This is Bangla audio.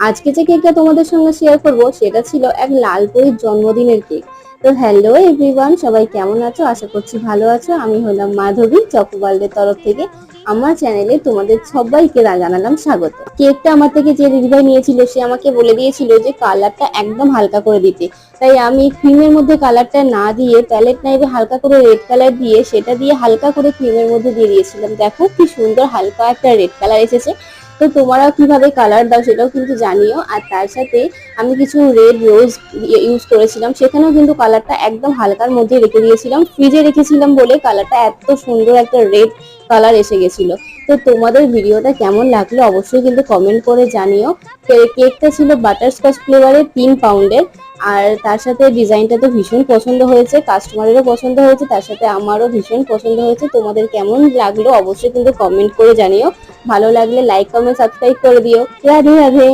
আজকে যে কেকটা তোমাদের সঙ্গে শেয়ার করব সেটা ছিল এক লালপুরীর জন্মদিনের কেক। তো হ্যালো এভরিওয়ান, সবাই কেমন আছো? আশা করছি ভালো আছো। আমি হলাম মাধবী, চকোবার্ল্ডের তরফ থেকে আমার চ্যানেলে তোমাদের সবাইকে জানালাম স্বাগত। কেকটা আমার থেকে যে দিদিভাই নিয়েছিল সে আমাকে বলে দিয়েছিল যে কালারটা একদম হালকা করে দিতে, তাই আমি ক্রিমের মধ্যে কালারটা না দিয়ে প্যালেট নাইভে হালকা করে রেড কালার দিয়ে সেটা দিয়ে হালকা করে ক্রিমের মধ্যে দিয়ে দিয়েছিলাম। দেখো কি সুন্দর হালকা একটা রেড কালার এসেছে। তো তোমরাও কিভাবে কালার দাও সেটাও কিন্তু জানিও। আর তার সাথে আমি কিছু রেড রোজ ইউজ করেছিলাম, সেখানেও কিন্তু কালারটা একদম হালকার মধ্যে রেখে দিয়েছিলাম। ফ্রিজে রেখেছিলাম বলে কালারটা এত সুন্দর একটা রেড কালার এসে গেছিল। তো তোমাদের ভিডিওটা কেমন লাগলো অবশ্যই কিন্তু কমেন্ট করে জানিও। কেকটা ছিল বাটারস্কচ ফ্লেভারের 3 পাউন্ডের। আর তার সাথে ডিজাইনটা তো ভীষণ পছন্দ হয়েছে, কাস্টমারেরও পছন্দ হয়েছে, তার সাথে আমারও ভীষণ পছন্দ হয়েছে। তোমাদের কেমন লাগলো অবশ্যই কিন্তু কমেন্ট করে জানিও। ভালো লাগলে লাইক কমেন্ট সাবস্ক্রাইব করে দিও। রাধে রাধে।